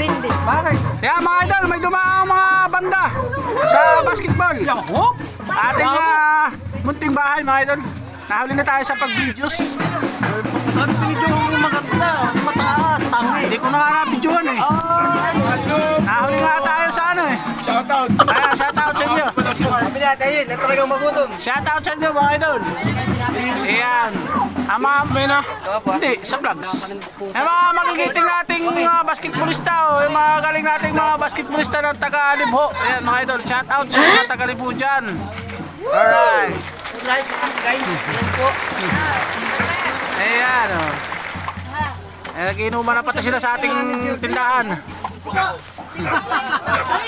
Bindit. Bakit? Kaya mga idol, may dumaang mga banda sa basketball. Ating munting bahay mga idol. Nahuli na tayo sa pag-videos. At pinidyo mo maganda. Mataas. Tangi. Hindi ko na nga na-videoan eh. Nahuli nga tayo sa ano eh. Shoutout! Kaya shoutout sa inyo. Sabi natin yun. Na talagang magutom. Shoutout sa inyo mga idol. Ayan. Ang mga may na. Hindi, sa vlogs. Yung mga magigiting nating basketballista o yung mga galing nating mga basketballista ng taga-Libho. Ayan mga idol, shoutout sa mga taga-Libho dyan. Alright. Right, guys. Yan po. Ayan o. Nagiinuman na pati sila sa ating tindahan. Ay,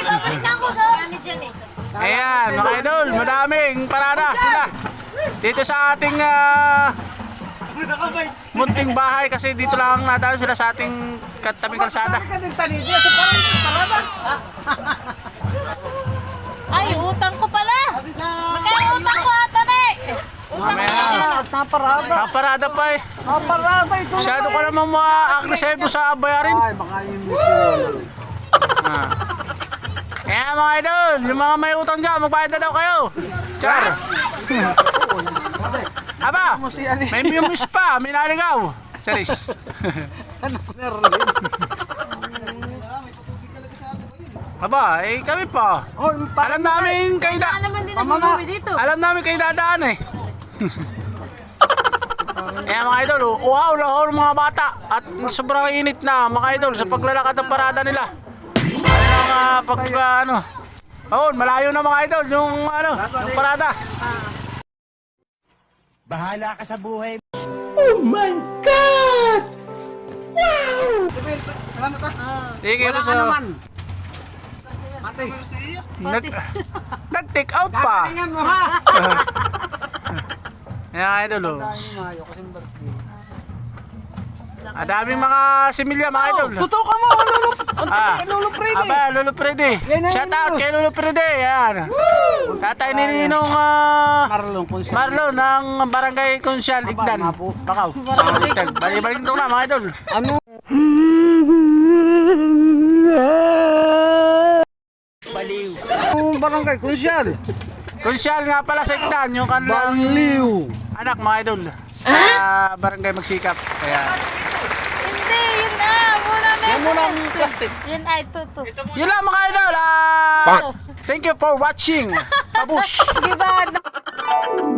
babalik na ako sa ano dyan eh. Ayan mga idol, madaming parada sila. Dito sa ating munting bahay kasi dito lang nadaan sila sa ating tabing kalsada. Ay, utang ko pala. Magkano utang ko ata na eh. Utang ko pala. Naparada pa eh. Parada ito. Masyado ka namang ma-agresibo sa bayarin. Ay, baka yung mission. Kaya mga idol, yung mga may utang dyan, magbayad na daw kayo. Char! Aba, may miss pa, may naligaw. Charis. Aba, eh kami pa. Alam namin kayo Kaya naman din nag-uwi dito. Alam namin kayo dadaan eh. Kaya mga idol, uhaw lahor mga bata at sobrang init na mga idol sa paglalakad ng parada nila. Ano, malayo na mga idol yung yung parada. Bahala ka sa buhay. Sige, Wala so, ka naman. Matis. Nag-take out pa. Tingnan mo ha. Yan idol oh. Mayo kasing birthday. Ang daming mga similya mga idol. Totoo ka mo. Lolo Freddy. Aba, Lolo Freddy. Yan, Shout out kay Lolo Freddy. Yan. Tatay ni Ninong Marlon kung siya. Marlon ng Barangay Konsyal Igdan. Bakaw. Balik-balik ito na mga idol. Ano? Baliw. Ang barangay Kunsyal. Konsyal nga pala sa Igdan yung kanilang anak mga idol. Sa Barangay Magsikap. Kaya Hindi, yun na. Muna na. yan muna ang plastic. Yun ay tuto. Yun lang mga idol. Thank you for watching. Babush. Giba.